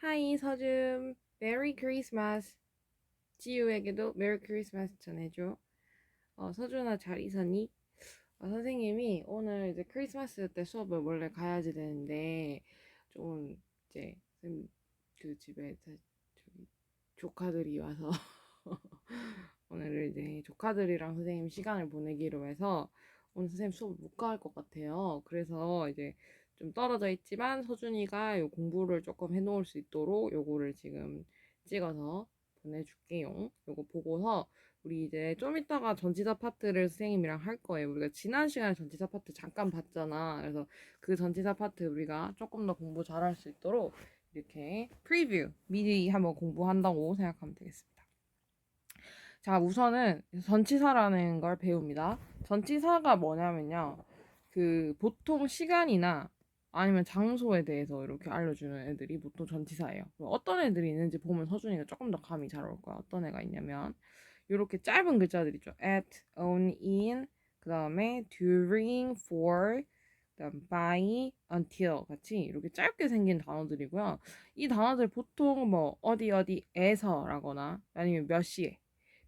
하이 서준 메리 크리스마스. 지우에게도 메리 크리스마스 전해줘. 서준아 잘 있었니? 선생님이 오늘 이제 크리스마스 때 수업을 원래 가야지 되는데 좀 이제 그 집에 저기 조카들이 와서 오늘 이제 조카들이랑 선생님 시간을 보내기로 해서 오늘 선생님 수업 못 갈 것 같아요. 그래서 이제 좀 떨어져 있지만 서준이가 요 공부를 조금 해놓을 수 있도록 요거를 지금 찍어서 보내줄게요. 요거 보고서 우리 이제 좀 이따가 전치사 파트를 선생님이랑 할 거예요. 우리가 지난 시간에 전치사 파트 잠깐 봤잖아. 그래서 그 전치사 파트 우리가 조금 더 공부 잘할 수 있도록 이렇게 프리뷰 미리 한번 공부한다고 생각하면 되겠습니다. 자, 우선은 전치사라는 걸 배웁니다. 전치사가 뭐냐면요. 그 보통 시간이나 아니면 장소에 대해서 이렇게 알려주는 애들이 보통 전치사예요. 어떤 애들이 있는지 보면 서준이가 조금 더 감이 잘 올 거야. 어떤 애가 있냐면 이렇게 짧은 글자들 있죠. at, on, in, 그 다음에 during, for, 그다음 by, until 같이 이렇게 짧게 생긴 단어들이고요. 이 단어들 보통 뭐 어디 어디에서라거나 아니면 몇 시에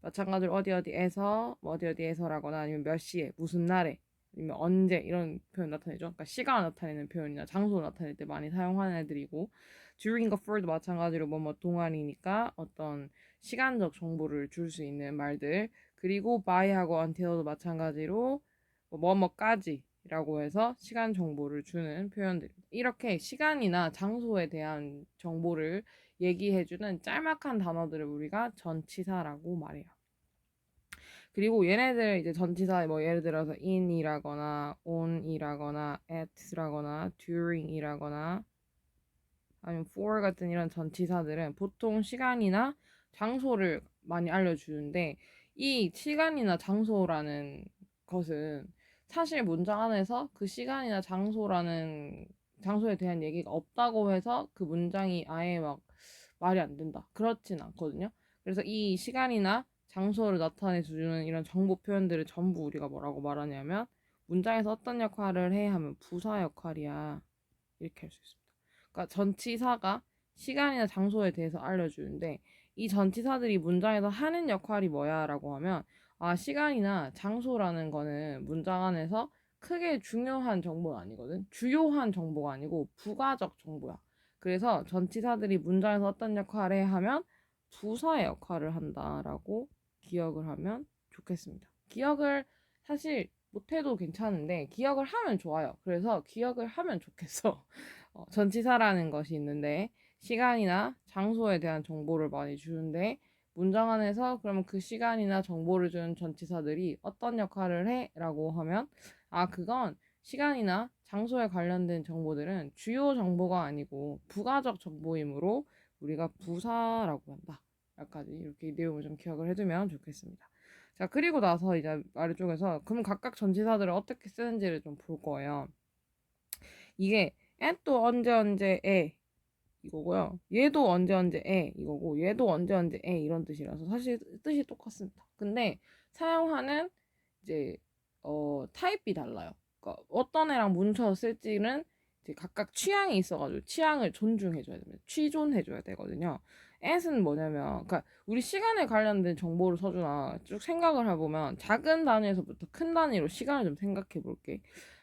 마찬가지로 어디 어디에서 뭐 어디 어디에서라거나 아니면 몇 시에 무슨 날에 아니면 언제 이런 표현 나타내죠. 그러니까 시간 나타내는 표현이나 장소 나타낼 때 많이 사용하는 애들이고 during과 for도 마찬가지로 뭐뭐 동안이니까 어떤 시간적 정보를 줄 수 있는 말들 그리고 by하고 until도 마찬가지로 뭐뭐까지라고 해서 시간 정보를 주는 표현들입니다. 이렇게 시간이나 장소에 대한 정보를 얘기해주는 짤막한 단어들을 우리가 전치사라고 말해요. 그리고 얘네들 이제 전치사 뭐 예를 들어서 in이라거나 on이라거나 at라거나 during이라거나 아니면 for 같은 이런 전치사들은 보통 시간이나 장소를 많이 알려주는데 이 시간이나 장소라는 것은 사실 문장 안에서 그 시간이나 장소라는 장소에 대한 얘기가 없다고 해서 그 문장이 아예 막 말이 안 된다. 그렇진 않거든요. 그래서 이 시간이나 장소를 나타내 주는 이런 정보 표현들을 전부 우리가 뭐라고 말하냐면 문장에서 어떤 역할을 해 하면 부사 역할이야. 이렇게 할 수 있습니다. 그러니까 전치사가 시간이나 장소에 대해서 알려주는데 이 전치사들이 문장에서 하는 역할이 뭐야라고 하면 시간이나 장소라는 거는 문장 안에서 크게 중요한 정보는 아니거든. 주요한 정보가 아니고 부가적 정보야. 그래서 전치사들이 문장에서 어떤 역할을 해 하면 부사의 역할을 한다라고 기억을 하면 좋겠습니다. 기억을 사실 못해도 괜찮은데 기억을 하면 좋아요. 그래서 기억을 하면 좋겠어. 전치사라는 것이 있는데 시간이나 장소에 대한 정보를 많이 주는데 문장 안에서 그러면 그 시간이나 정보를 주는 전치사들이 어떤 역할을 해? 라고 하면 그건 시간이나 장소에 관련된 정보들은 주요 정보가 아니고 부가적 정보이므로 우리가 부사라고 한다. 여기까지 이렇게 내용을 좀 기억을 해두면 좋겠습니다. 자, 그리고 나서 이제 아래쪽에서 그럼 각각 전치사들을 어떻게 쓰는지를 좀 볼 거예요. 이게 또 언제 이거고요. 얘도 언제 이거고 얘도 언제 이런 뜻이라서 사실 뜻이 똑같습니다. 근데 사용하는 이제 타입이 달라요. 그러니까 어떤 애랑 문쳐서 쓸지는 이제 각각 취향이 있어가지고 취향을 존중해줘야 됩니다. 취존해줘야 되거든요. at은 뭐냐면, 그러니까 우리 시간에 관련된 정보를 서주나 쭉 생각을 해보면 작은 단위에서부터 큰 단위로 시간을 좀 생각해 볼게.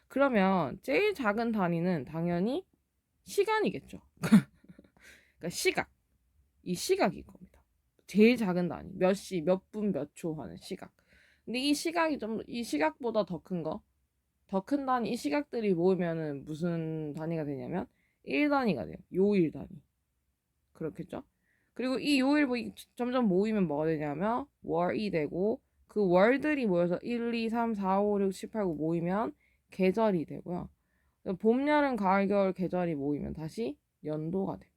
그러면 제일 작은 단위는 당연히 시간이겠죠. 그러니까 시각. 이 시각인 겁니다. 제일 작은 단위. 몇 시, 몇 분, 몇 초 하는 시각. 근데 이 시각이 이 시각보다 더 큰 거. 더 큰 단위, 이 시각들이 모이면은 무슨 단위가 되냐면 1단위가 돼요. 요일 단위. 그렇겠죠? 그리고 이 요일 점점 모이면 뭐가 되냐면 월이 되고 그 월들이 모여서 1, 2, 3, 4, 5, 6, 7, 8, 9 모이면 계절이 되고요. 봄, 여름, 가을, 겨울 계절이 모이면 다시 연도가 됩니다.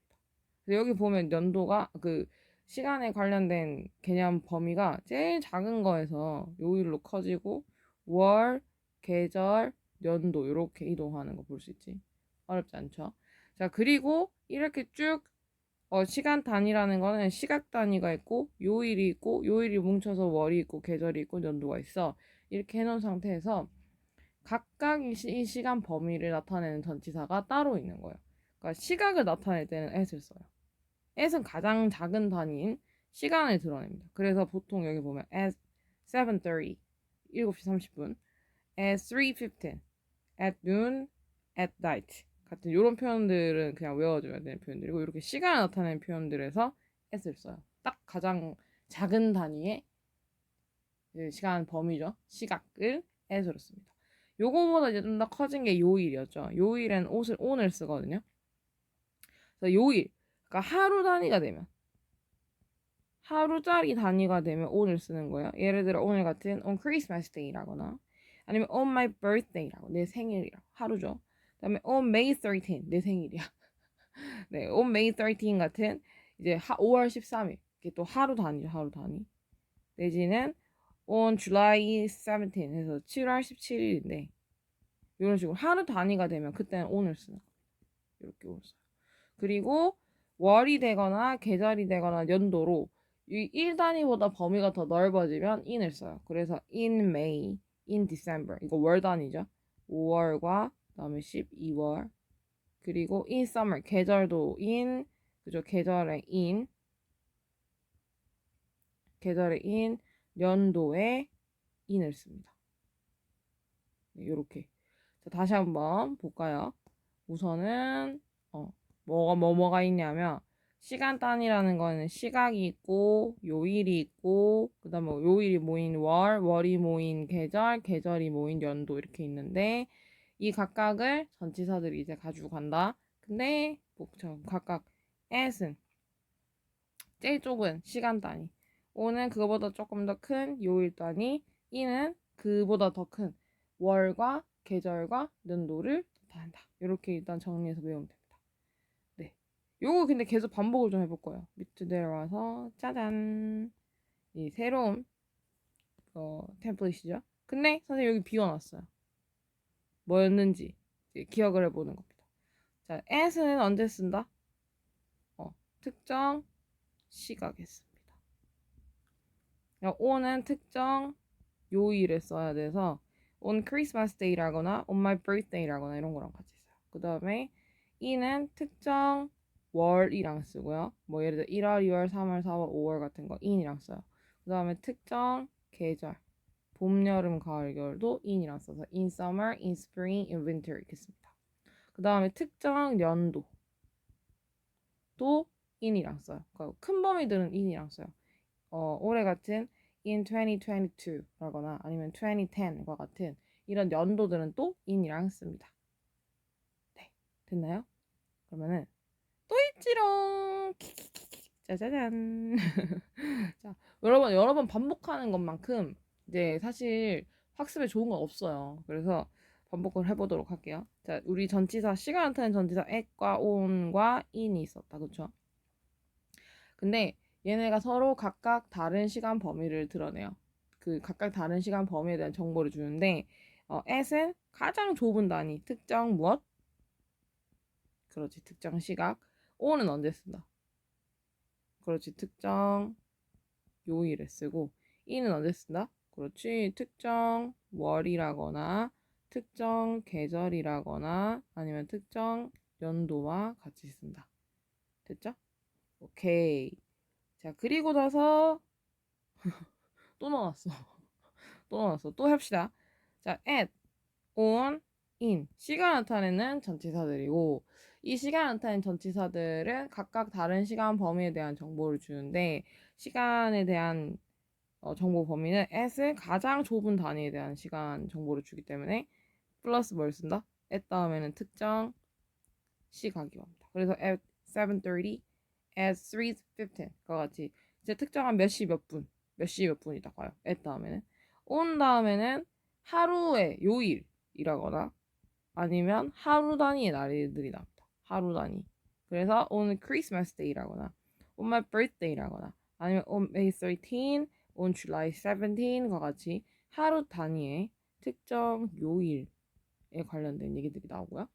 여기 보면 연도가 그 시간에 관련된 개념 범위가 제일 작은 거에서 요일로 커지고 월, 계절, 연도 이렇게 이동하는 거 볼 수 있지. 어렵지 않죠? 자, 그리고 이렇게 쭉 시간 단위라는 거는 시각 단위가 있고 요일이 있고 요일이 뭉쳐서 월이 있고 계절이 있고 연도가 있어. 이렇게 해놓은 상태에서 각각 이 시간 범위를 나타내는 전치사가 따로 있는 거예요. 그러니까 시각을 나타낼 때는 at을 써요. at은 가장 작은 단위인 시간을 드러냅니다. 그래서 보통 여기 보면 at 7:30 7시 30분, at 3:15, at noon, at night 같은 이런 표현들은 그냥 외워줘야 되는 표현들이고, 이렇게 시간을 나타내는 표현들에서 at을 써요. 딱 가장 작은 단위의 시간 범위죠. 시각을 at으로 씁니다. 요거보다 이제 좀 더 커진 게 요일이었죠. 요일엔 옷을 on을 쓰거든요. 그래서 요일, 그러니까 하루 단위가 되면, 하루짜리 단위가 되면 on을 쓰는 거예요. 예를 들어 오늘 같은 on Christmas Day라거나, 아니면 on my birthday라고, 내 생일이라고, 하루죠. 그다음에 on May 13, 내 생일이야. 네, on May 13 같은 이제 5월 13일, 이게 또 하루 단위죠, 하루 단위. 내지는 on July 17 해서 7월 17일인데, 이런 식으로 하루 단위가 되면 그때는 on을 쓰는 거예요. 이렇게 on을 써요. 그리고 월이 되거나 계절이 되거나 연도로 이 1단위보다 범위가 더 넓어지면 in을 써요. 그래서 in May, in December, 이거 월 단위죠. 5월과 그다음에 12월. 그리고 in summer, 계절도 in, 그죠? 계절의 in, 계절의 in, 연도의 in을 씁니다. 네, 요렇게. 자, 다시 한번 볼까요? 우선은 뭐가 있냐면, 시간 단위라는 거는 시각이 있고 요일이 있고, 그다음에 요일이 모인 월, 월이 모인 계절, 계절이 모인 연도 이렇게 있는데, 이 각각을 전치사들이 이제 가지고 간다. 근데 각각 at은 제일 좁은 시간 단위, o는 그거보다 조금 더 큰 요일 단위, in은 그보다 더 큰 월과 계절과 연도를 나타낸다. 이렇게 일단 정리해서 외우면 됩니다. 네, 요거 근데 계속 반복을 좀 해볼 거예요. 밑으로 내려와서 짜잔, 이 새로운 템플릿이죠. 근데 선생님 여기 비워놨어요. 뭐였는지 기억을 해보는 겁니다. 자, at는 언제 쓴다? 특정 시각에 씁니다. on은 특정 요일에 써야 돼서 on Christmas Day라거나 on my birthday라거나 이런 거랑 같이 써요. 그 다음에 in은 특정 월이랑 쓰고요. 뭐 예를 들어 1월, 2월, 3월, 4월, 5월 같은 거 in이랑 써요. 그 다음에 특정 계절, 봄, 여름, 가을, 겨울도 in이랑 써서 in summer, in spring, in winter 이렇게 씁니다. 그 다음에 특정 연도 또 in이랑 써요. 그러니까 큰 범위들은 in이랑 써요. 올해 같은 in 2022라거나 아니면 2010과 같은 이런 연도들은 또 in이랑 씁니다. 네, 됐나요? 그러면은 또 있지롱. 짜자잔. 자, 여러 번 반복하는 것만큼 이제 사실 학습에 좋은 건 없어요. 그래서 반복을 해보도록 할게요. 자, 우리 전치사, 시간 나타내는 전치사 at과 on과 in이 있었다. 그쵸? 근데 얘네가 서로 각각 다른 시간 범위를 드러내요. 그 각각 다른 시간 범위에 대한 정보를 주는데, at은 가장 좁은 단위, 특정 무엇? 그렇지, 특정 시각. on은 언제 쓴다? 그렇지, 특정 요일에 쓰고, in은 언제 쓴다? 그렇지, 특정 월이라거나 특정 계절이라거나 아니면 특정 연도와 같이 쓴다. 됐죠? 오케이. 자, 그리고 나서 또 넣어놨어. 또 넣어놨어. 또 합시다. 자, at, on, in. 시간 나타내는 전치사들이고, 이 시간 나타내는 전치사들은 각각 다른 시간 범위에 대한 정보를 주는데, 시간에 대한 정보 범위는 at을 가장 좁은 단위에 대한 시간 정보를 주기 때문에 플러스 뭘 쓴다? at 다음에는 특정 시각이 옵니다. 그래서 at 7:30, at 3:15과 같이 이제 특정한 몇 시 몇 분, 몇 시 몇 분이다 가요. at 다음에는 on 다음에는 하루의 요일이라거나 아니면 하루 단위의 날들이 나옵니다. 하루 단위. 그래서 on Christmas Day라거나 on my birthday라거나 아니면 on May 13, on July 17과 같이 하루 단위의 특정 요일에 관련된 얘기들이 나오고요.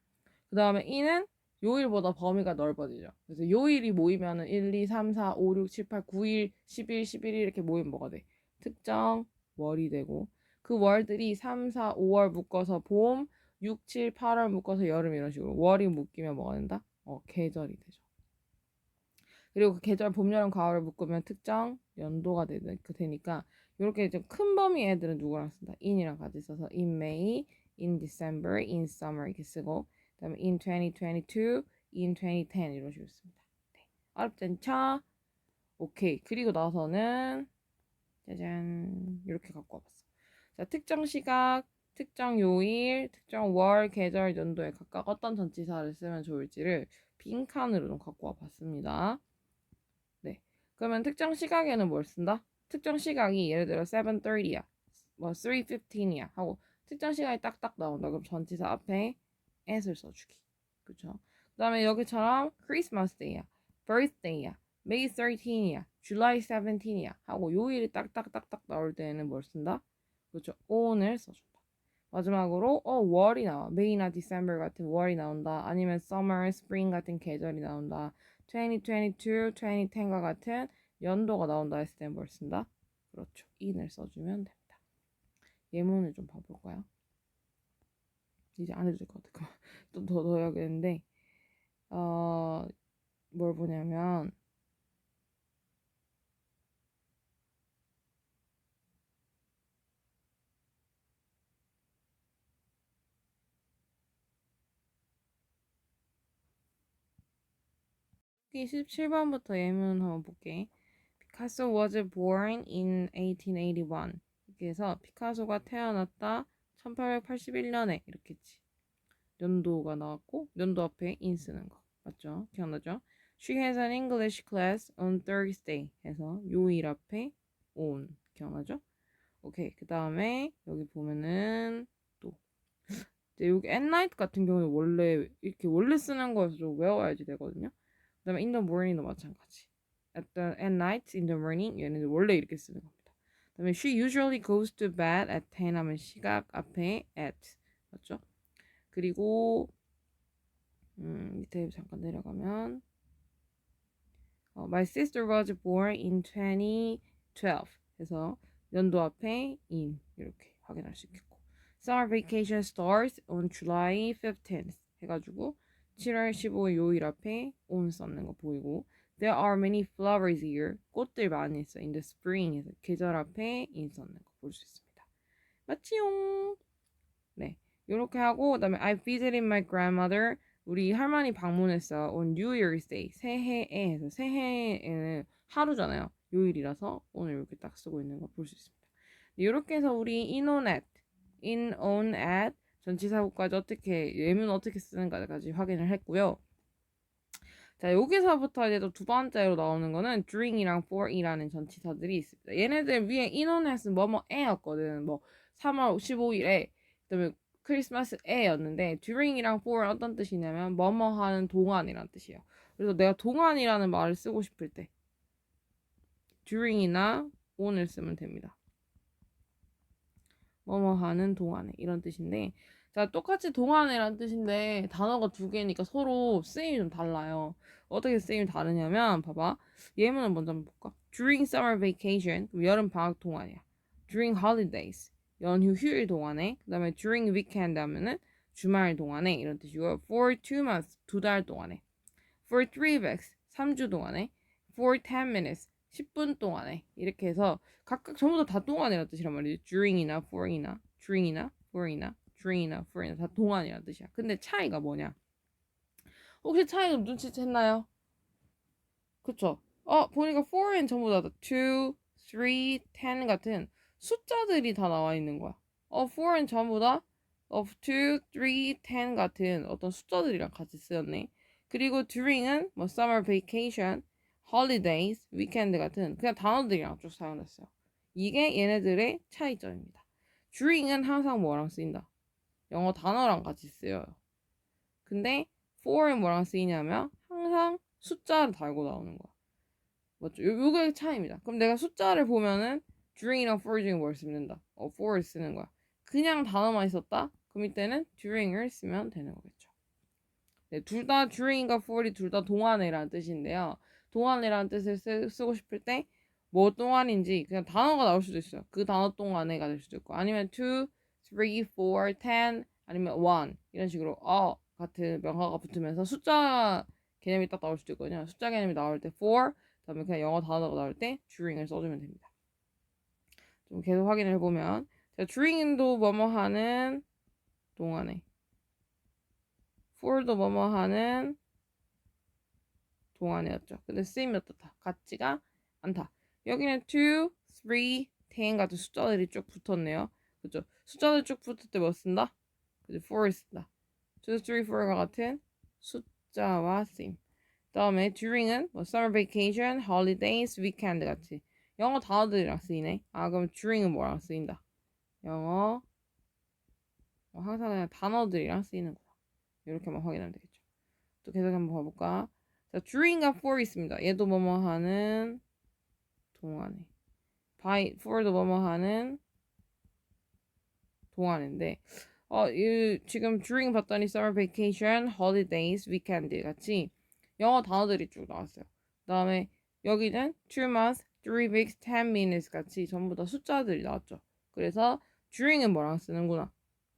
그 다음에 in은 요일보다 범위가 넓어지죠. 그래서 요일이 모이면은 1, 2, 3, 4, 5, 6, 7, 8, 9일, 10일, 11일 이렇게 모이면 뭐가 돼? 특정 월이 되고, 그 월들이 3, 4, 5월 묶어서 봄, 6, 7, 8월 묶어서 여름 이런 식으로 월이 묶이면 뭐가 된다? 계절이 되죠. 그리고 그 계절 봄, 여름, 가을을 묶으면 특정 연도가 되니까 이렇게 좀 큰 범위 애들은 누구랑 쓴다? in이랑 같이 써서 in May, in December, in summer 이렇게 쓰고 그다음에 in 2022, in 2010 이런 식으로 씁니다. 네. 어렵지 않죠? 오케이. 그리고 나서는 짜잔 이렇게 갖고 와봤어. 자, 특정 시각, 특정 요일, 특정 월, 계절, 연도에 각각 어떤 전치사를 쓰면 좋을지를 빈칸으로 좀 갖고 와봤습니다. 네. 그러면 특정 시각에는 뭘 쓴다? 특정 시각이 예를 들어 7:30야, 뭐 3:15이야 하고 특정 시각이 딱딱 나온다. 그럼 전치사 앞에 at을 써주기. 그쵸? 그 다음에 여기처럼 크리스마스 데이야, birthday야, May 13이야, July 17이야 하고 요일이 딱딱딱딱 나올 때에는 뭘 쓴다? 그렇죠. on을 써준다. 마지막으로 월이 나와. May나 December 같은 월이 나온다. 아니면 summer, spring 같은 계절이 나온다. 2022, 2010과 같은 연도가 나온다 했을 때 뭘 쓴다? 그렇죠. in을 써주면 됩니다. 예문을 좀 봐볼까요? 이제 안 해도 될 것 같아. 좀 더 해야겠는데 뭘 보냐면 여기 17번부터 예문 한번 볼게. Picasso was born in 1881. 이렇게 해서 피카소가 태어났다 1881년에 이렇게 했지. 연도가 나왔고 연도 앞에 in 쓰는 거 맞죠? 기억나죠? She has an English class on Thursday 해서 요일 앞에 on 기억나죠? 오케이. 그 다음에 여기 보면은 또 이제 여기 at night 같은 경우는 원래 이렇게 원래 쓰는 거여서 좀 외워야지 되거든요. 그 다음에 in the morning도 마찬가지. at night, in the morning 얘는 원래 이렇게 쓰는 겁니다. 그 다음에 she usually goes to bed at 10 하면 시각 앞에 at 맞죠? 그리고 밑에 잠깐 내려가면 My sister was born in 2012 해서 연도 앞에 in 이렇게 확인할 수 있겠고 Summer vacation starts on July 15th 해가지고 7월 15일 요일 앞에 on 썼는 거 보이고 There are many flowers here. 꽃들 많이 있어. In the spring 해서 계절 앞에 in 썼는 거 볼 수 있습니다. 맞지용? 네. 요렇게 하고 그다음에 I visited my grandmother. 우리 할머니 방문했어. On New Year's Day. 새해에 해서 새해에는 하루잖아요. 요일이라서 오늘 이렇게 딱 쓰고 있는 거 볼 수 있습니다. 이렇게 해서 우리 in on at, in on at 전치사구까지 어떻게 예문 어떻게 쓰는가까지 확인을 했고요. 자, 여기서부터 이제 또 두 번째로 나오는 거는 during이랑 for이라는 전치사들이 있습니다. 얘네들 위에 in on at은 뭐뭐에였거든. 뭐 3월 15일에 그다음에 크리스마스에였는데 during이랑 for은 어떤 뜻이냐면 뭐뭐 하는 동안이란 뜻이에요. 그래서 내가 동안이라는 말을 쓰고 싶을 때 during이나 on을 쓰면 됩니다. 뭐뭐 하는 동안에 이런 뜻인데 자 똑같이 동안이란 뜻인데 단어가 두 개니까 서로 쓰임이 좀 달라요. 어떻게 쓰임이 다르냐면 봐봐. 예문을 먼저 한번 볼까? During summer vacation 여름 방학 동안이야. During holidays 연휴 휴일 동안에 그 다음에 during weekend 하면은 주말 동안에 이런 뜻이고요. For 2 months 두 달 동안에 For 3 weeks 3주 동안에 For 10 minutes 10분 동안에 이렇게 해서 각각 전부 다 동안이라는 뜻이란 말이지. during이나 for이나 during이나 for이나 during이나 for이나 다 동안이라는 뜻이야. 근데 차이가 뭐냐? 혹시 차이가 눈치챘나요? 그쵸? 보니까 for은 전부 다 2, 3, 10 같은 숫자들이 다 나와 있는 거야. for은 전부 다 of 2, 3, 10 같은 어떤 숫자들이랑 같이 쓰였네. 그리고 during은 뭐 summer vacation, holidays, weekend 같은 그냥 단어들이랑 쭉 사용됐어요. 이게 얘네들의 차이점입니다. during은 항상 뭐랑 쓰인다? 영어 단어랑 같이 쓰여요. 근데 for은 뭐랑 쓰이냐면 항상 숫자를 달고 나오는 거야. 맞죠? 요게 차이입니다. 그럼 내가 숫자를 보면은 during이랑 for 중에 뭘 쓰면 된다? for를 쓰는 거야. 그냥 단어만 있었다? 그럼 이때는 during을 쓰면 되는 거겠죠. 네, 둘 다 during과 for이 둘 다 동안이라는 뜻인데요. 동안이라는 뜻을 쓰고 싶을 때 뭐 동안인지 그냥 단어가 나올 수도 있어요. 그 단어 동안에가 될 수도 있고 아니면 2, 3, 4, 10 아니면 1 이런 식으로 같은 명사가 붙으면서 숫자 개념이 딱 나올 수도 있거든요. 숫자 개념이 나올 때 for, 그다음에 그냥 영어 단어가 나올 때 during을 써주면 됩니다. 좀 계속 확인을 해보면 자, during도 뭐뭐 하는 동안에 for도 뭐뭐 하는 동안이었죠. 근데 쓰임이 어떻다? 같지가 않다. 여기는 2, 3, 10 같은 숫자들이 쭉 붙었네요. 그죠? 숫자들 쭉 붙을 때 뭐 쓴다? 그죠? 4를 쓴다. 2, 3, 4가 같은 숫자와 쓰임. 다음에 during은 뭐 summer vacation, holidays, weekend 같이 영어 단어들이랑 쓰이네. 아 그럼 during은 뭐랑 쓰인다? 영어 항상 그냥 단어들이랑 쓰이는구나. 이렇게만 확인하면 되겠죠. 또 계속 한번 봐볼까? 자, during과 for 있습니다. 얘도 뭐뭐 하는 동안에. by for도 뭐뭐 하는 동안인데 지금 during 봤더니 summer vacation, holidays, weekend 같이 영어 단어들이 쭉 나왔어요. 그 다음에 여기는 2 months, 3 weeks, 10 minutes 같이 전부 다 숫자들이 나왔죠. 그래서 during은 뭐랑 쓰는구나.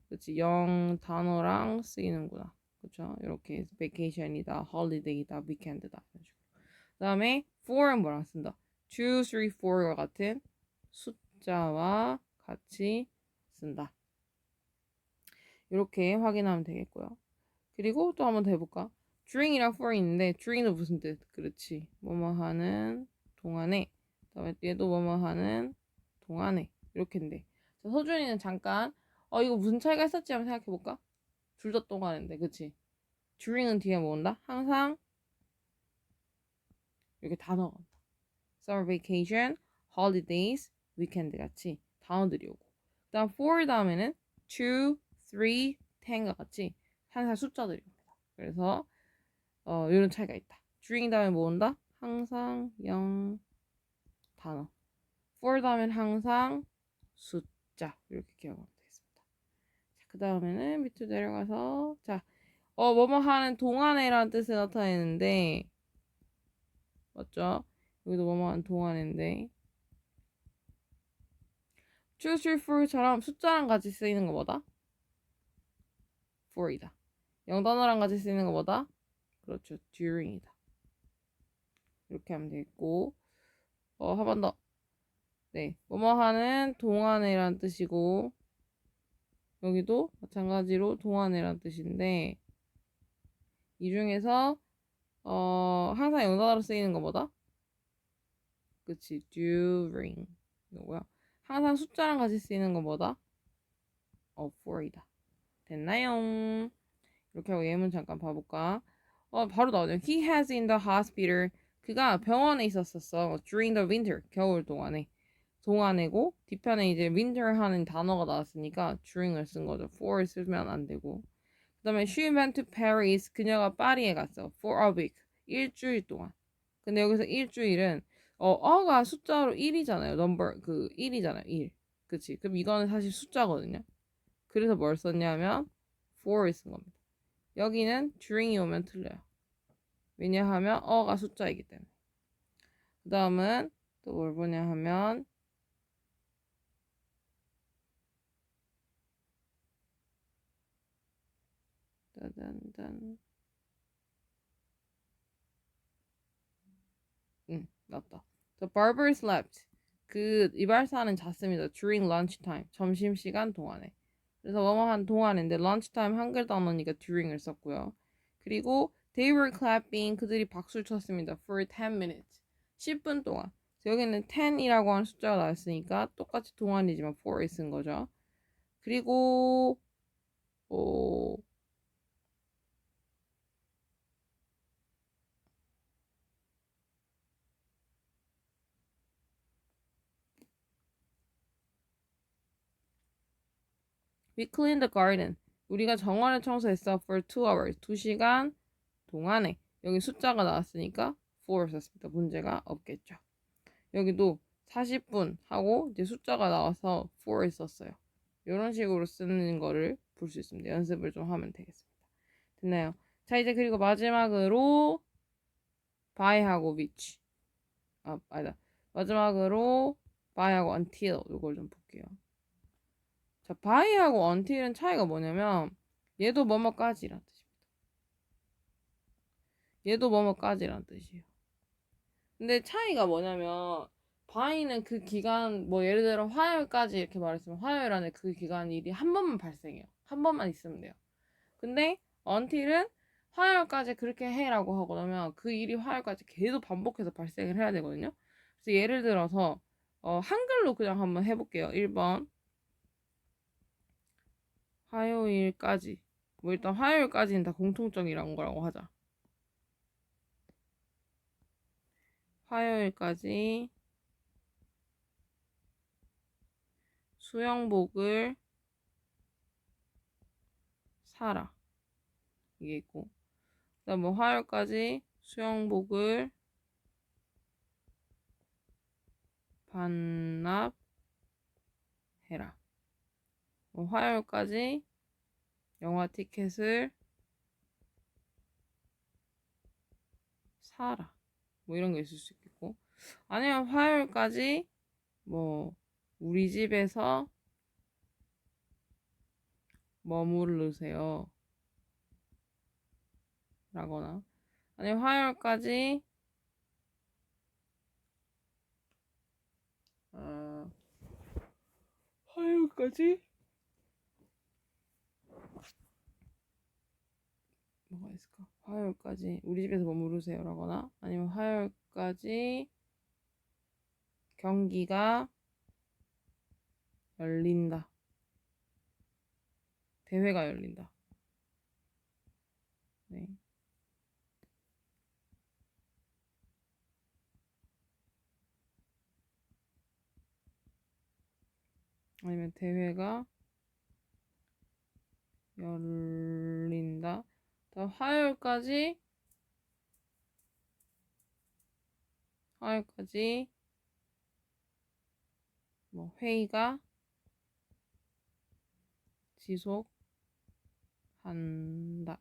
그렇지, 영 단어랑 쓰이는구나. 그렇죠? 이렇게 vacation이다, holiday이다, weekend다 이런 식으로. 그 다음에 for은 뭐랑 쓴다. 2, 3, 4와 같은 숫자와 같이 쓴다. 이렇게 확인하면 되겠고요. 그리고 또 한번 더 해볼까? during이랑 for 있는데 during은 무슨 뜻? 그렇지. 뭐뭐 하는 동안에. 그다음에 얘도 뭐뭐 하는 동안에. 이렇게인데. 자, 서준이는 잠깐 이거 무슨 차이가 있었지 한번 생각해볼까? 둘 다 동안인데 그치? during은 뒤에 뭐 온다? 항상 이렇게 단어가 온다. summer vacation, holidays, weekend 같이 단어들이 오고. 그다음 for 다음에는 2, 3, 10과 같이 항상 숫자들이 옵니다. 그래서 이런 차이가 있다. during 다음에 뭐 온다? 항상 영 단어. for 다음엔 항상 숫자. 이렇게 기억하면 되겠습니다. 그 다음에는 밑으로 내려가서 자, 뭐뭐 하는 동안에라는 뜻을 나타내는데 맞죠? 여기도 뭐뭐 하는 동안인데 2, 3, 4처럼 숫자랑 같이 쓰이는 거 뭐다? for이다. 영단어랑 같이 쓰이는 거 뭐다? 그렇죠. during이다. 이렇게 하면 되겠고 한 번 더. 네, 뭐뭐 하는 동안이란 뜻이고 여기도 마찬가지로 동안이란 뜻인데 이 중에서 항상 영단어로 쓰이는 거 뭐다? 그치, during 이거고요. 항상 숫자랑 같이 쓰이는 거 뭐다? for이다. 됐나요? 이렇게 하고 예문 잠깐 봐볼까? 바로 나오네요. He has in the hospital. 그가 병원에 있었었어. During the winter. 겨울 동안에. 동안이고 뒤편에 이제 winter 하는 단어가 나왔으니까 during을 쓴 거죠. for 쓰면 안 되고. 그 다음에 she went to Paris. 그녀가 파리에 갔어. for a week. 일주일 동안. 근데 여기서 일주일은 어가 숫자로 1이잖아요. number 그 1이잖아요. 1. 그치? 그럼 이거는 사실 숫자거든요. 그래서 뭘 썼냐면 for를 쓴 겁니다. 여기는 during이 오면 틀려요. 왜냐하면 어가 숫자이기 때문에. 그 다음은 또 뭘 보냐 하면 짜잔짠 맞다. The barber slept. 그 이발사는 잤습니다. During lunchtime. 점심시간 동안에. 그래서 뭐뭐한 동안인데 lunchtime 한글 단어니까 during을 썼고요. 그리고 they were clapping. 그들이 박수를 쳤습니다. For 10 minutes. 10분 동안. 여기는 10이라고 하는 숫자가 나왔으니까 똑같이 동안이지만 for를 쓴 거죠. 그리고 어, we cleaned the garden. 우리가 정원을 청소했어. For 2 hours. 2시간 동안에. 여기 숫자가 나왔으니까 for 썼습니다. 문제가 없겠죠. 여기도 40분 하고 이제 숫자가 나와서 for 썼어요. 이런 식으로 쓰는 거를 볼 수 있습니다. 연습을 좀 하면 되겠습니다. 됐나요? 자, 이제 그리고 마지막으로 by하고 which. 아니다. 마지막으로 by하고 until 이걸 좀 볼게요. 자, by하고 until은 차이가 뭐냐면 얘도 뭐뭐까지란 뜻입니다. 얘도 뭐뭐까지란 뜻이에요. 근데 차이가 뭐냐면 by는 그 기간 뭐 예를 들어 화요일까지 이렇게 말했으면 화요일 안에 그 기간 일이 한 번만 발생해요. 한 번만 있으면 돼요. 근데 until은 화요일까지 그렇게 해라고 하고 나면 그 일이 화요일까지 계속 반복해서 발생을 해야 되거든요. 그래서 예를 들어서 한글로 그냥 한번 해볼게요. 1번 화요일까지 뭐 일단 화요일까지는 다 공통적이라는 거라고 하자. 화요일까지 수영복을 사라. 이게 있고 그다음 뭐 화요일까지 수영복을 반납해라. 뭐 화요일까지 영화 티켓을 사라. 뭐 이런 게 있을 수 있겠고 아니면 화요일까지 뭐 우리 집에서 머무르세요. 라거나 아니면 화요일까지 화요일까지 뭐가 있을까? 화요일까지 우리 집에서 머무르세요. 라거나 아니면 화요일까지 경기가 열린다. 대회가 열린다. 네. 아니면 대회가 열린다. 다음 화요일까지 뭐 회의가 지속한다.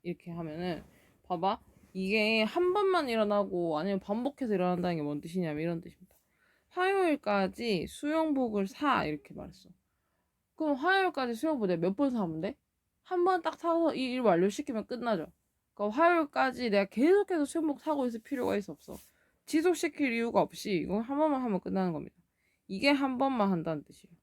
이렇게 하면은 봐봐. 이게 한 번만 일어나고 아니면 반복해서 일어난다는 게 뭔 뜻이냐면 이런 뜻입니다. 화요일까지 수영복을 사 이렇게 말했어. 그럼 화요일까지 수영복 내가 몇 번 사면 돼? 한 번 딱 사서 이 일 완료시키면 끝나죠. 그럼 화요일까지 내가 계속해서 수영복 사고 있을 필요가 없어. 지속시킬 이유가 없이 이거 한 번만 하면 끝나는 겁니다. 이게 한 번만 한다는 뜻이에요.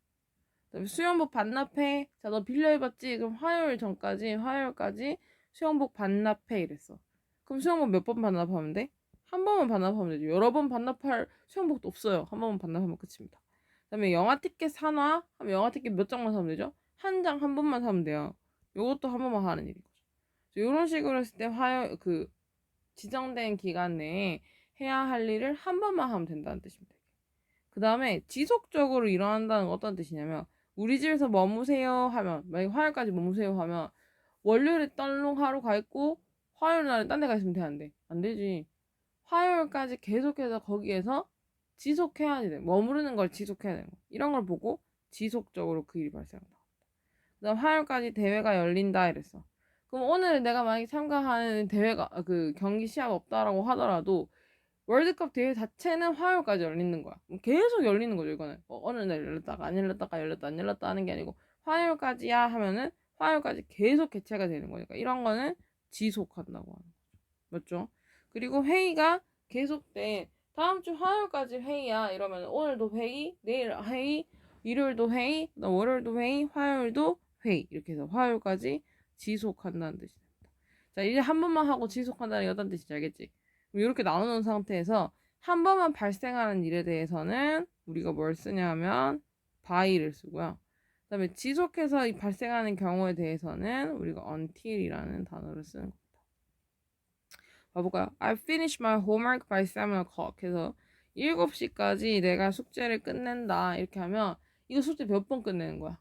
그다음에 수영복 반납해. 자, 너 빌려 입었지? 그럼 화요일까지 수영복 반납해 이랬어. 그럼 수영복 몇 번 반납하면 돼? 한 번만 반납하면 되죠. 여러 번 반납할 수영복도 없어요. 한 번만 반납하면 끝입니다. 그다음에 영화 티켓 사놔? 하면 영화 티켓 몇 장만 사면 되죠? 한 장 한 번만 사면 돼요. 요것도 한 번만 하는 일인 거죠. 이런 식으로 했을 때 지정된 기간 내에 해야 할 일을 한 번만 하면 된다는 뜻입니다. 그 다음에 지속적으로 일어난다는 건 어떤 뜻이냐면 우리 집에서 머무세요 하면 만약에 화요일까지 머무세요 하면 월요일에 떨롱 하루 가 있고 화요일 날에 딴 데 가 있으면 되는데 안 되지. 화요일까지 계속해서 거기에서 지속해야 돼. 머무르는 걸 지속해야 되는 거. 이런 걸 보고 지속적으로 그 일이 발생한다. 그다음 화요일까지 대회가 열린다 이랬어. 그럼 오늘 내가 만약에 참가하는 대회가 그 경기 시합 없다라고 하더라도 월드컵 대회 자체는 화요일까지 열리는 거야. 계속 열리는 거죠, 이거는. 어느 날 열렸다가 안 열렸다가 열렸다 안 열렸다 하는 게 아니고 화요일까지야 하면은 화요일까지 계속 개최가 되는 거니까 이런 거는 지속한다고 하는 거죠. 맞죠? 그리고 회의가 계속돼. 다음 주 화요일까지 회의야. 이러면 오늘도 회의, 내일 회의, 일요일도 회의, 월요일도 회의, 화요일도 회의. 이렇게 해서 화요일까지 지속한다는 뜻이 됩니다. 자, 이제 한 번만 하고 지속한다는 게 어떤 뜻인지 알겠지? 이렇게 나눠놓은 상태에서 한 번만 발생하는 일에 대해서는 우리가 뭘 쓰냐면 by를 쓰고요. 그 다음에 지속해서 발생하는 경우에 대해서는 우리가 until이라는 단어를 쓰는 겁니다. 봐볼까요? I finished my homework by 7 o'clock. 해서 7시까지 내가 숙제를 끝낸다. 이렇게 하면 이거 숙제 몇 번 끝내는 거야?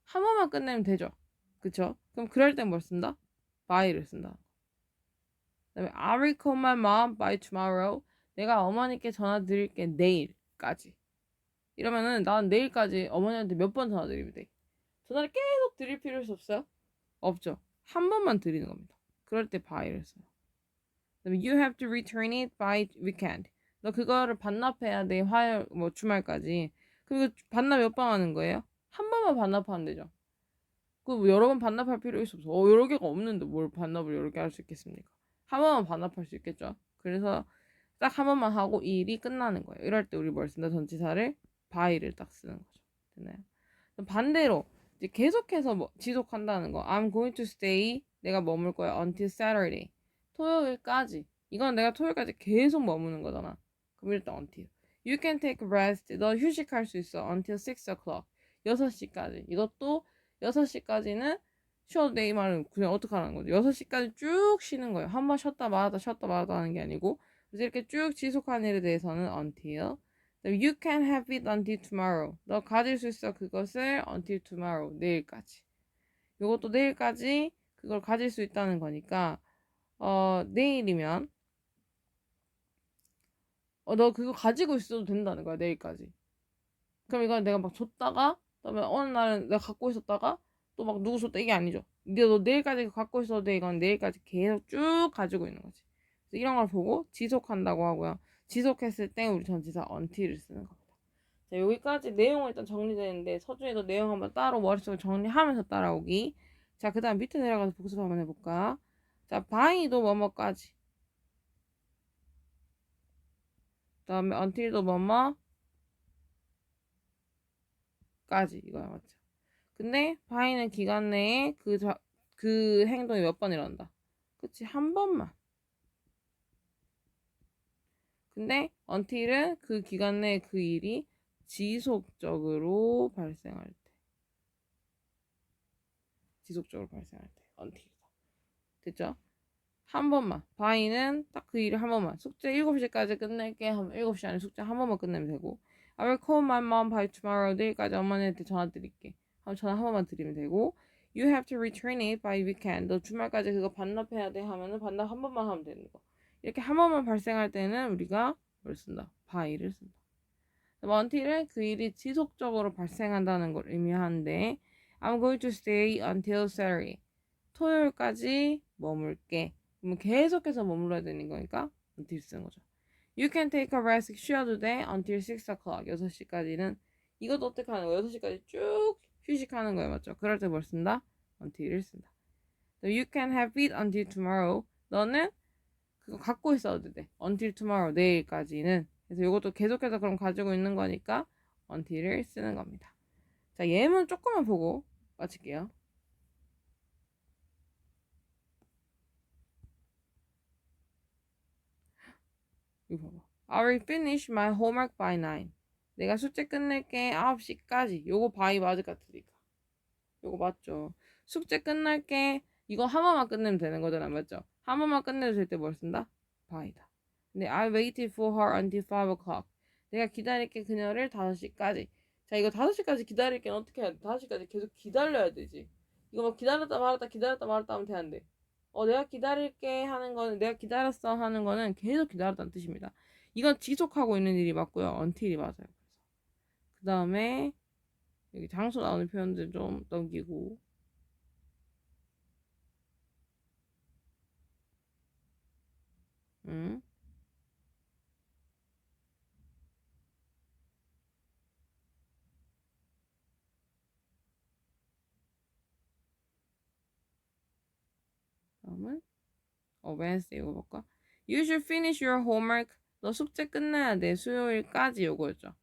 한 번만 끝내면 되죠. 그쵸? 그럼 그럴 땐 뭘 쓴다? by를 쓴다. 그다음에 I will call my mom by tomorrow. 내가 어머니께 전화 드릴게 내일까지. 이러면은 난 내일까지 어머니한테 몇 번 전화 드리면 돼? 전화를 계속 드릴 필요 없어요? 없죠. 한 번만 드리는 겁니다. 그럴 때 by를 써요. 그다음에 you have to return it by weekend. 너 그거를 반납해야 돼. 화요일 뭐 주말까지. 그리고 반납 몇 번 하는 거예요? 한 번만 반납하면 되죠. 그 여러 번 반납할 필요 없어. 여러 개가 없는데 뭘 반납을 여러 개 할 수 있겠습니까? 한 번만 반납할 수 있겠죠. 그래서 딱 한 번만 하고 이 일이 끝나는 거예요. 이럴 때 우리 뭘 쓴다? 전치사를 by를 딱 쓰는 거죠. 됐나요? 반대로 이제 계속해서 뭐 지속한다는 거. I'm going to stay. 내가 머물 거야 until Saturday. 토요일까지. 이건 내가 토요일까지 계속 머무는 거잖아. 그럼 일단 until. You can take a rest. 너 휴식할 수 있어 until 6 o'clock. 6시까지. 이것도 6시까지는 쉬어도 돼. 이 말은 그냥 어떻게 하는 거죠? 6시까지 쭉 쉬는 거예요. 한 번 쉬었다 말았다 하는 게 아니고. 그래서 이렇게 쭉 지속하는 일에 대해서는 until. You can have it until tomorrow. 너 가질 수 있어 그것을 until tomorrow. 내일까지. 이것도 내일까지 그걸 가질 수 있다는 거니까 내일이면 너 그거 가지고 있어도 된다는 거야. 내일까지. 그럼 이건 내가 막 줬다가 그다음에 어느 날은 내가 갖고 있었다가 또 막 누구 줬다 이게 아니죠. 너 내일까지 갖고 있어도 돼. 이건 내일까지 계속 쭉 가지고 있는 거지. 그래서 이런 걸 보고 지속한다고 하고요. 지속했을 때 우리 전치사 until을 쓰는 겁니다. 자, 여기까지 내용은 일단 정리되는데 서준이도 내용 한번 따로 머릿속에 정리하면서 따라오기. 자, 그 다음 밑에 내려가서 복습 한번 해볼까? 자, by도 뭐뭐까지. 그 다음에 until도 뭐뭐까지. 이거야, 맞죠? 근데 by는 기간 내에 그 행동이 몇 번 일어난다. 그치? 한 번만. 근데 until은 그 기간 내에 그 일이 지속적으로 발생할 때. 지속적으로 발생할 때. until이다. 됐죠? 한 번만. by는 딱 그 일을 한 번만. 숙제 7시까지 끝낼게 하면 7시 안에 숙제 한 번만 끝내면 되고 I will call my mom by tomorrow. 내일까지 어머니한테 전화 드릴게. 하면 전화 한 번만 드리면 되고 You have to return it by weekend. 너 주말까지 그거 반납해야 돼 하면은 반납 한 번만 하면 되는 거. 이렇게 한 번만 발생할 때는 우리가 뭘 쓴다? by를 쓴다. until은 그 일이 지속적으로 발생한다는 걸 의미하는데 I'm going to stay until Saturday. 토요일까지 머물게. 그러면 계속해서 머물러야 되는 거니까 until 쓰는 거죠. You can take a rest. 쉬어도 돼. until 6 o'clock. 6시까지는 이것도 어떻게 하는 거야? 6시까지 쭉 휴식하는 거예요. 맞죠? 그럴 때 뭘 쓴다? until을 쓴다. You can have it until tomorrow. 너는 그거 갖고 있어도 돼. until tomorrow. 내일까지는. 그래서 이것도 계속해서 그럼 가지고 있는 거니까 until을 쓰는 겁니다. 자, 예문 조금만 보고 마칠게요. 이거 봐봐. I will finish my homework by 9. 내가 숙제 끝낼게 9시까지. 요거 by 맞을 것 같으니까. 요거 맞죠? 숙제 끝날게. 이거 한 번만 끝내면 되는 거잖아. 맞죠? 한 번만 끝내도 될 때 뭘 쓴다? by다. 근데 I waited for her until 5 o'clock. 내가 기다릴게 그녀를 5시까지. 자, 이거 5시까지 기다릴게 어떻게 해야 돼? 5시까지 계속 기다려야 되지. 이거 막 기다렸다 말았다 하면 되는데. 내가 기다릴게 하는 거는 내가 기다렸어 하는 거는 계속 기다렸다는 뜻입니다. 이건 지속하고 있는 일이 맞고요. until이 맞아요. 그래서 그 다음에 여기 장소 나오는 표현들 좀 넘기고 음. 다음은 Wednesday 이거 볼까? You should finish your homework. 너 숙제 끝내야 돼. 수요일까지 요거였죠.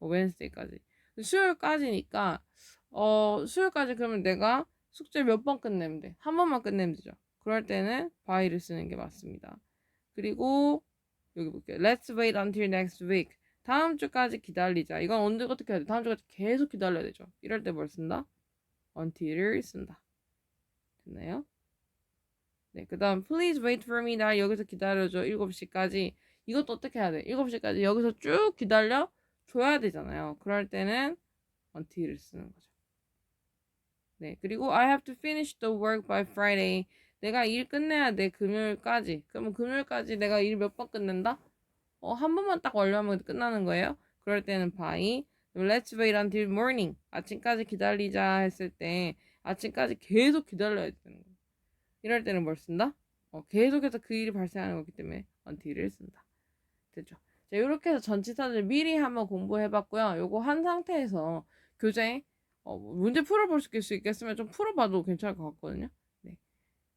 Wednesday까지. 수요일까지니까 수요일까지 그러면 내가 숙제 몇 번 끝내면 돼? 한 번만 끝내면 되죠. 그럴 때는 by를 쓰는 게 맞습니다. 그리고 여기 볼게요. Let's wait until next week. 다음 주까지 기다리자. 이건 언제 어떻게 해야 돼? 다음 주까지 계속 기다려야 되죠. 이럴 때 뭘 쓴다? until을 쓴다. 됐나요? 네, 그 다음 please wait for me. 나 여기서 기다려줘. 7시까지. 이것도 어떻게 해야 돼? 7시까지 여기서 쭉 기다려 줘야 되잖아요. 그럴 때는 until을 쓰는 거죠. 네, 그리고 I have to finish the work by Friday. 내가 일 끝내야 돼. 금요일까지. 그러면 금요일까지 내가 일 몇 번 끝낸다? 한 번만 딱 완료하면 끝나는 거예요. 그럴 때는 by. Let's wait until morning. 아침까지 기다리자 했을 때 아침까지 계속 기다려야 되는 거예요. 이럴 때는 뭘 쓴다? 계속해서 그 일이 발생하는 거기 때문에 until을 쓴다. 됐죠? 자, 이렇게 해서 전치사들 미리 한번 공부해봤고요. 요거 한 상태에서 교재 문제 풀어볼 수 있겠으면 좀 풀어봐도 괜찮을 것 같거든요. 네,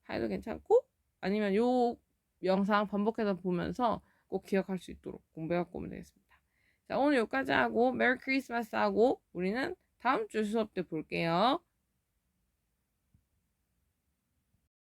해도 괜찮고 아니면 요 영상 반복해서 보면서 꼭 기억할 수 있도록 공부해갖고 오면 되겠습니다. 자, 오늘 여기까지 하고 메리 크리스마스 하고 우리는 다음 주 수업 때 볼게요.